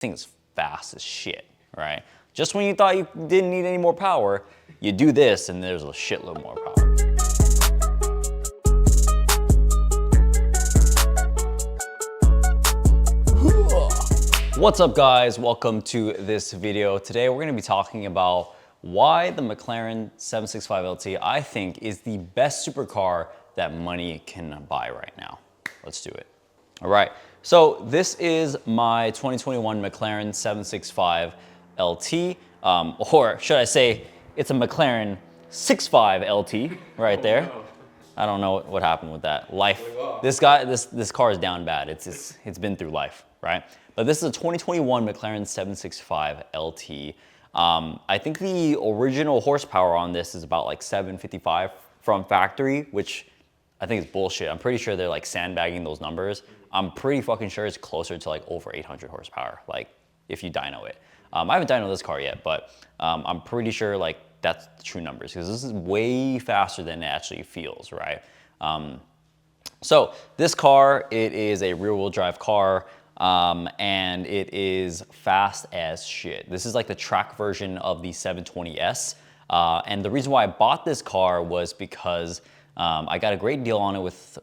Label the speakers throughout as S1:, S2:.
S1: thing's fast as shit, right? Just when you thought you didn't need any more power, you do this and there's a shitload more power. What's up guys, welcome to this video. Today we're gonna be talking about why the McLaren 765 LT I think is the best supercar that money can buy right now. Let's do it. All right, so this is my 2021 McLaren 765 LT, or should I say it's a McLaren 65 LT right there. I don't know what happened with that. Life, this car is down bad. It's been through life, right? But this is a 2021 McLaren 765 LT. I think the original horsepower on this is about like 755 from factory, which I think is bullshit. I'm pretty sure they're like sandbagging those numbers. I'm pretty fucking sure it's closer to like over 800 horsepower, like if you dyno it. I haven't dynoed this car yet, but I'm pretty sure like that's the true numbers because this is way faster than it actually feels, right? So this car, it is a rear wheel drive car. And it is fast as shit. This is like the track version of the 720S. And the reason why I bought this car was because I got a great deal on it with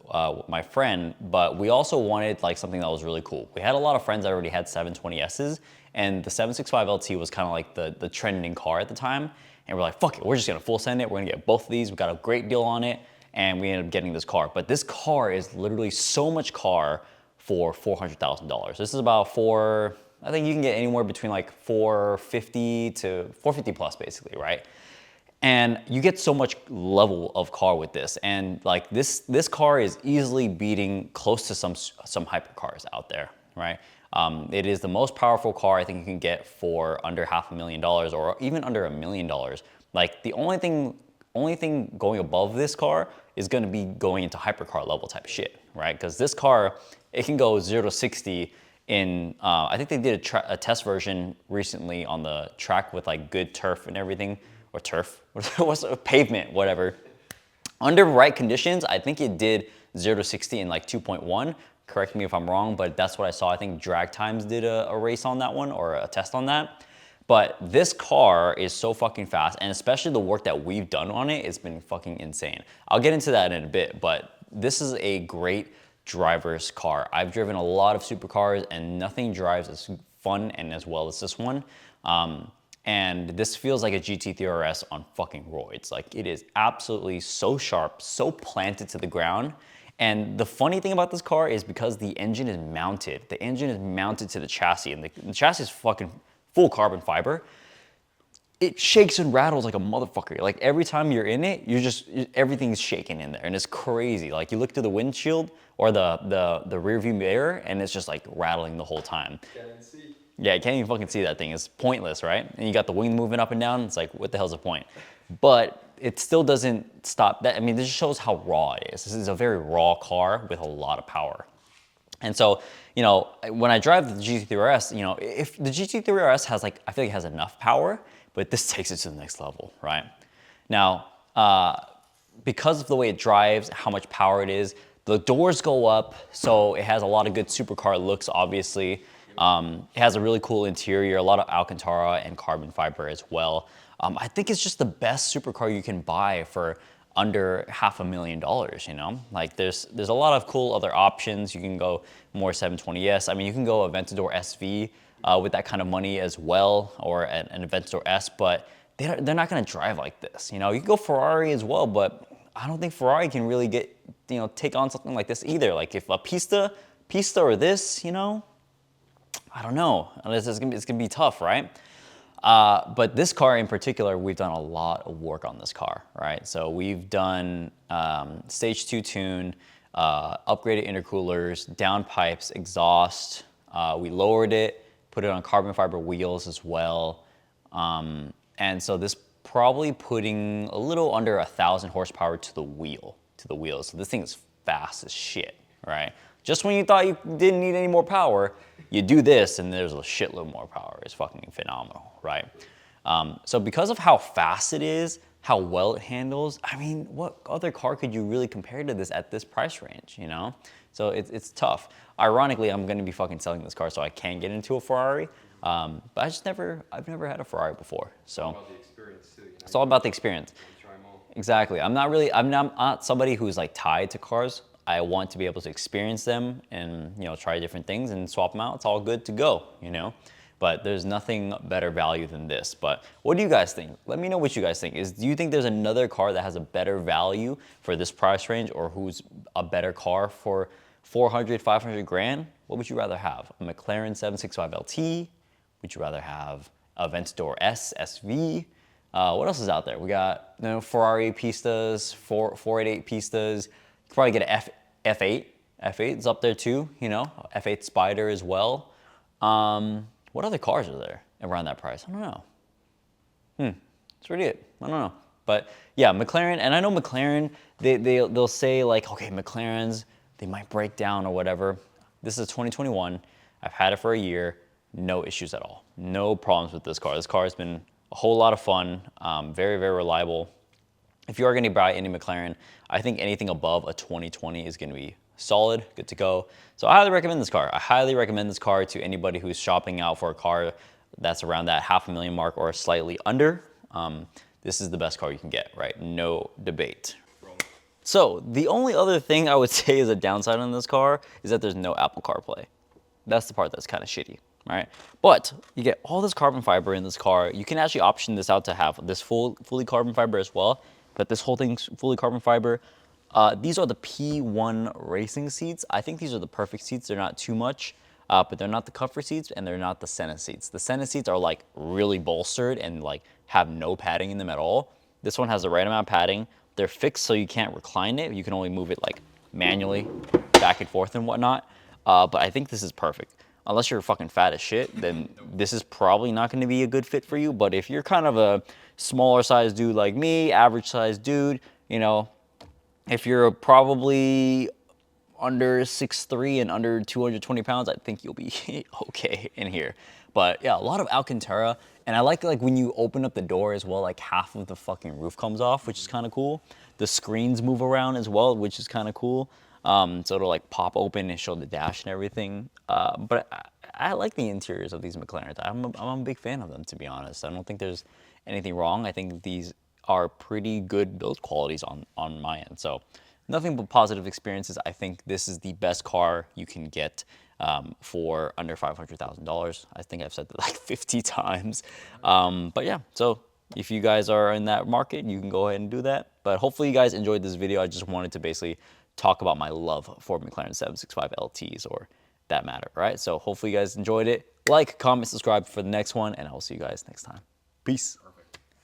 S1: my friend, but we also wanted like something that was really cool. We had a lot of friends that already had 720Ss, and the 765 LT was kind of like the trending car at the time. And we're like, fuck it, we're just gonna full send it. We're gonna get both of these. We got a great deal on it, and we ended up getting this car. But this car is literally so much car for $400,000. This is about I think you can get anywhere between like 450 to 450 plus basically, right? And you get so much level of car with this. And like this car is easily beating close to some hypercars out there, right? It is the most powerful car I think you can get for under $500,000 or even under $1 million. Like the only thing going above this car is gonna be going into hypercar level type shit, right? Because this car, it can go 0 to 60 in, I think they did a test version recently on the track with like good turf and everything, or turf, what's pavement, whatever. Under right conditions, I think it did 0 to 60 in like 2.1. Correct me if I'm wrong, but that's what I saw. I think Drag Times did a race on that one or a test on that. But this car is so fucking fast, and especially the work that we've done on it has been fucking insane. I'll get into that in a bit, but this is a great driver's car. I've driven a lot of supercars and nothing drives as fun and as well as this one. And this feels like a GT3 RS on fucking roids. Like it is absolutely so sharp, so planted to the ground. And the funny thing about this car is because the engine is mounted to the chassis, and the chassis is fucking full carbon fiber. It shakes and rattles like a motherfucker. Like every time you're in it, everything's shaking in there, and it's crazy. Like you look through the windshield or the rear view mirror, and it's just like rattling the whole time. Can't even see. Yeah, you can't even fucking see that thing. It's pointless, right? And you got the wing moving up and down. It's like, what the hell's the point? But it still doesn't stop that. I mean, this just shows how raw it is. This is a very raw car with a lot of power. And so, you know, when I drive the GT3 RS, you know, if the GT3 RS has like, I feel like it has enough power, but this takes it to the next level, right? Now, because of the way it drives, how much power it is, the doors go up, so it has a lot of good supercar looks, obviously. It has a really cool interior, a lot of Alcantara and carbon fiber as well. I think it's just the best supercar you can buy for under $500,000, you know? Like there's a lot of cool other options. You can go more 720S. I mean, you can go Aventador SV with that kind of money as well, or an Aventador S, but they're not gonna drive like this. You know, you can go Ferrari as well, but I don't think Ferrari can really take on something like this either. Like if a Pista or this, you know, I don't know. It's gonna be tough, right? But this car in particular, we've done a lot of work on this car, right? So we've done stage 2 tune, upgraded intercoolers, downpipes, exhaust. We lowered it, put it on carbon fiber wheels as well. And so this probably putting a little under 1,000 horsepower to the wheels. So this thing is fast as shit, right? Just when you thought you didn't need any more power, you do this and there's a shitload more power. It's fucking phenomenal, right? So because of how fast it is, how well it handles, I mean, what other car could you really compare to this at this price range, you know? So it's tough. Ironically, I'm gonna be fucking selling this car so I can get into a Ferrari, But I've never had a Ferrari before. So
S2: About the experience too.
S1: it's all about the experience.
S2: Try 'em all.
S1: Exactly. I'm not somebody who's like tied to cars. I want to be able to experience them and, you know, try different things and swap them out. It's all good to go, you know? But there's nothing better value than this. But what do you guys think? Let me know what you guys think. Do you think there's another car that has a better value for this price range, or who's a better car for 400, 500 grand? What would you rather have? A McLaren 765 LT? Would you rather have a Aventador S, SV? What else is out there? We got, you know, Ferrari Pistas, 488 Pistas. You could probably get an F8. F8 is up there too, you know, F8 Spider as well. What other cars are there around that price? I don't know. That's really it. I don't know. But yeah, McLaren, and I know McLaren, they'll say like, okay, McLarens, they might break down or whatever. This is 2021. I've had it for a year. No issues at all. No problems with this car. This car has been a whole lot of fun. Very, very reliable. If you are going to buy any McLaren, I think anything above a 2020 is going to be solid, good to go. So I highly recommend this car. I highly recommend this car to anybody who's shopping out for a car that's around that $500,000 mark or slightly under. This is the best car you can get, right? No debate. So the only other thing I would say is a downside on this car is that there's no Apple CarPlay. That's the part that's kind of shitty, right? But you get all this carbon fiber in this car. You can actually option this out to have this fully carbon fiber as well, but this whole thing's fully carbon fiber. These are the P1 racing seats. I think these are the perfect seats. They're not too much, but they're not the comfort seats and they're not the Senna seats. The Senna seats are like really bolstered and like have no padding in them at all. This one has the right amount of padding. They're fixed so you can't recline it. You can only move it like manually back and forth and whatnot. But I think this is perfect. Unless you're fucking fat as shit, then this is probably not going to be a good fit for you. But if you're kind of a smaller size dude like me, average size dude, you know, if you're probably under 6'3" and under 220 pounds, I think you'll be okay in here. But yeah, a lot of Alcantara. And I like when you open up the door as well, like half of the fucking roof comes off, which is kind of cool. The screens move around as well, which is kind of cool. So it'll like pop open and show the dash and everything. But I like the interiors of these McLarens. I'm a big fan of them, to be honest. I don't think there's anything wrong. I think these are pretty good build qualities on my end. So nothing but positive experiences. I think this is the best car you can get for under $500,000. I think I've said that like 50 times. But yeah, so if you guys are in that market, you can go ahead and do that. But hopefully you guys enjoyed this video. I just wanted to basically talk about my love for McLaren 765 LTs or that matter, right? So hopefully you guys enjoyed it. Like, comment, subscribe for the next one, and I'll see you guys next time. Peace.